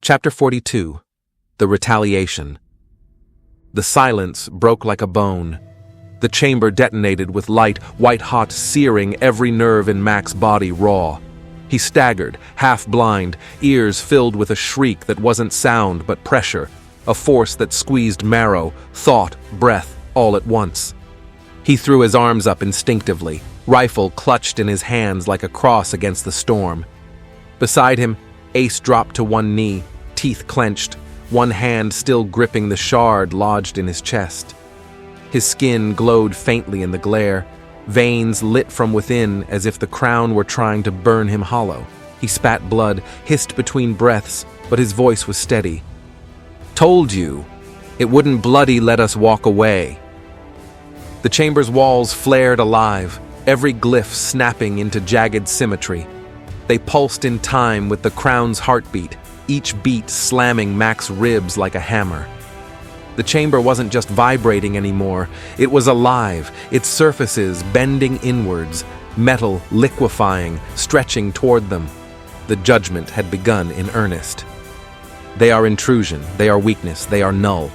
Chapter 42. The Retaliation. The silence broke like a bone. The chamber detonated with light, white-hot, searing every nerve in Mac's body raw. He staggered, half-blind, ears filled with a shriek that wasn't sound but pressure, a force that squeezed marrow, thought, breath, all at once. He threw his arms up instinctively, rifle clutched in his hands like a cross against the storm. Beside him, Ace dropped to one knee, teeth clenched, one hand still gripping the shard lodged in his chest. His skin glowed faintly in the glare, veins lit from within as if the crown were trying to burn him hollow. He spat blood, hissed between breaths, but his voice was steady. "Told you, it wouldn't bloody let us walk away." The chamber's walls flared alive, every glyph snapping into jagged symmetry. They pulsed in time with the crown's heartbeat, each beat slamming Mac's ribs like a hammer. The chamber wasn't just vibrating anymore, it was alive, its surfaces bending inwards, metal liquefying, stretching toward them. The judgment had begun in earnest. They are intrusion, they are weakness, they are null.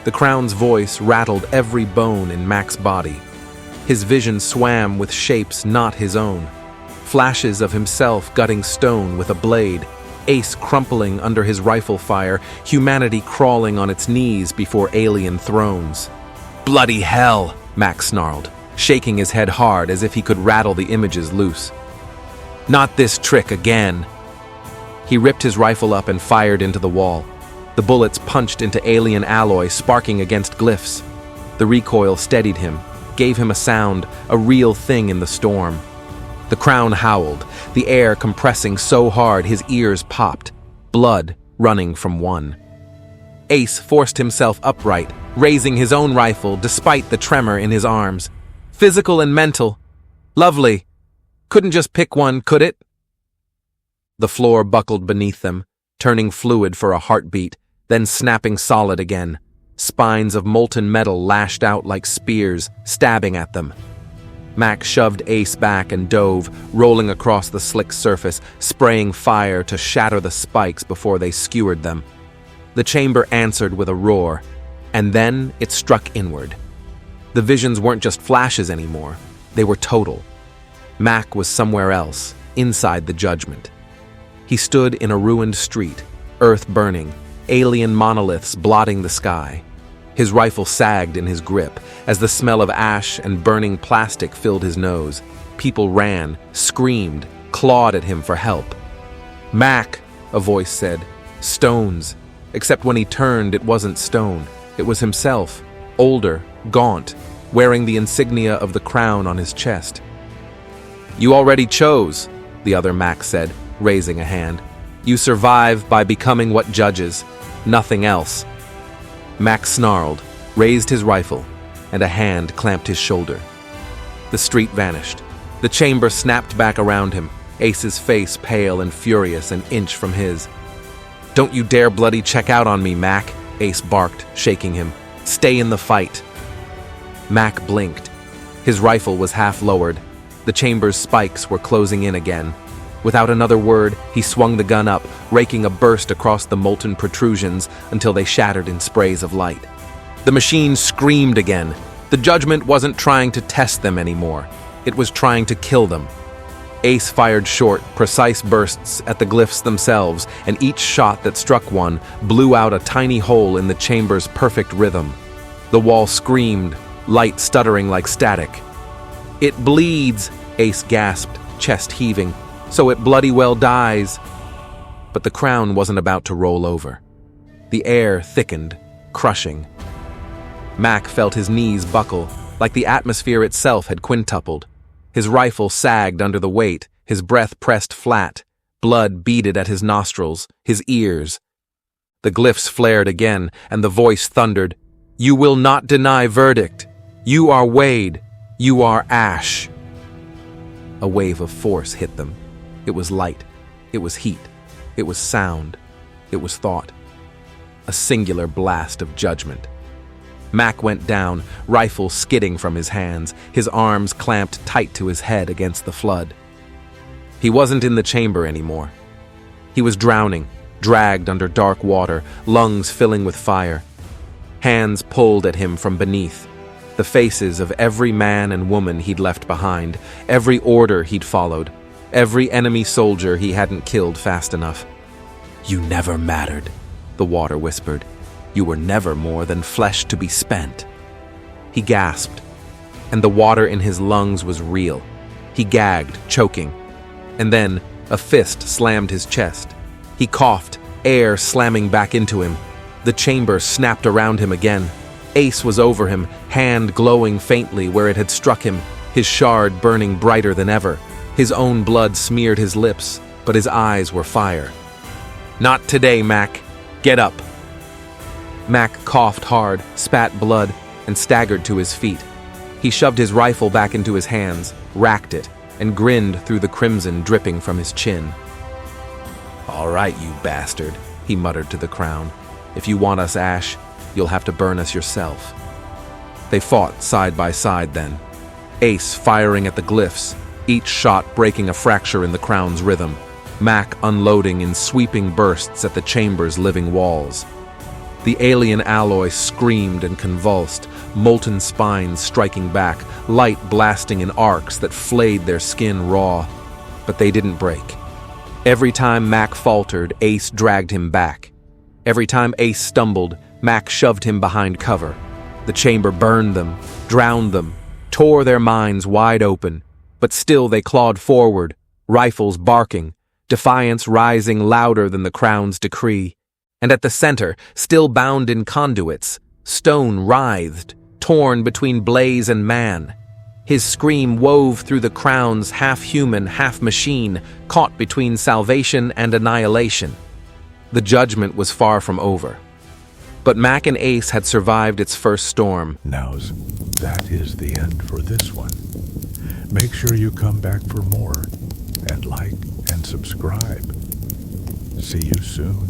The crown's voice rattled every bone in Mac's body. His vision swam with shapes not his own. Flashes of himself gutting stone with a blade, Ace crumpling under his rifle fire, humanity crawling on its knees before alien thrones. "Bloody hell!" Mac snarled, shaking his head hard as if he could rattle the images loose. "Not this trick again!" He ripped his rifle up and fired into the wall. The bullets punched into alien alloy, sparking against glyphs. The recoil steadied him, gave him a sound, a real thing in the storm. The crown howled, the air compressing so hard his ears popped, blood running from one. Ace forced himself upright, raising his own rifle despite the tremor in his arms. Physical and mental. Lovely. Couldn't just pick one, could it? The floor buckled beneath them, turning fluid for a heartbeat, then snapping solid again. Spines of molten metal lashed out like spears, stabbing at them. Mac shoved Ace back and dove, rolling across the slick surface, spraying fire to shatter the spikes before they skewered them. The chamber answered with a roar, and then it struck inward. The visions weren't just flashes anymore, they were total. Mac was somewhere else, inside the judgment. He stood in a ruined street, earth burning, alien monoliths blotting the sky. His rifle sagged in his grip as the smell of ash and burning plastic filled his nose. People ran, screamed, clawed at him for help. "Mac," a voice said, "stones." Except when he turned, it wasn't stone. It was himself, older, gaunt, wearing the insignia of the crown on his chest. "You already chose," the other Mac said, raising a hand. "You survive by becoming what judges, nothing else." Mac snarled, raised his rifle, and a hand clamped his shoulder. The street vanished. The chamber snapped back around him, Ace's face pale and furious an inch from his. "Don't you dare bloody check out on me, Mac," Ace barked, shaking him. "Stay in the fight." Mac blinked. His rifle was half lowered. The chamber's spikes were closing in again. Without another word, he swung the gun up, raking a burst across the molten protrusions until they shattered in sprays of light. The machine screamed again. The judgment wasn't trying to test them anymore. It was trying to kill them. Ace fired short, precise bursts at the glyphs themselves, and each shot that struck one blew out a tiny hole in the chamber's perfect rhythm. The wall screamed, light stuttering like static. "It bleeds," Ace gasped, chest heaving. "So it bloody well dies." But the crown wasn't about to roll over. The air thickened, crushing. Mac felt his knees buckle, like the atmosphere itself had quintupled. His rifle sagged under the weight, his breath pressed flat, blood beaded at his nostrils, his ears. The glyphs flared again, and the voice thundered, "You will not deny verdict. You are Wade. You are ash." A wave of force hit them. It was light, it was heat, it was sound, it was thought. A singular blast of judgment. Mac went down, rifle skidding from his hands, his arms clamped tight to his head against the flood. He wasn't in the chamber anymore. He was drowning, dragged under dark water, lungs filling with fire. Hands pulled at him from beneath. The faces of every man and woman he'd left behind, every order he'd followed, every enemy soldier he hadn't killed fast enough. "You never mattered," the water whispered. "You were never more than flesh to be spent." He gasped, and the water in his lungs was real. He gagged, choking. And then a fist slammed his chest. He coughed, air slamming back into him. The chamber snapped around him again. Ace was over him, hand glowing faintly where it had struck him, his shard burning brighter than ever. His own blood smeared his lips, but his eyes were fire. "Not today, Mac. Get up." Mac coughed hard, spat blood, and staggered to his feet. He shoved his rifle back into his hands, racked it, and grinned through the crimson dripping from his chin. "All right, you bastard," he muttered to the crown. "If you want us, Ash, you'll have to burn us yourself." They fought side by side then, Ace firing at the glyphs, each shot breaking a fracture in the crown's rhythm, Mac unloading in sweeping bursts at the chamber's living walls. The alien alloy screamed and convulsed, molten spines striking back, light blasting in arcs that flayed their skin raw. But they didn't break. Every time Mac faltered, Ace dragged him back. Every time Ace stumbled, Mac shoved him behind cover. The chamber burned them, drowned them, tore their minds wide open, but still they clawed forward, rifles barking, defiance rising louder than the crown's decree. And at the center, still bound in conduits, stone writhed, torn between blaze and man. His scream wove through the crown's half-human, half-machine, caught between salvation and annihilation. The judgment was far from over. But Mac and Ace had survived its first storm. That is the end for this one. Make sure you come back for more, and like and subscribe. See you soon.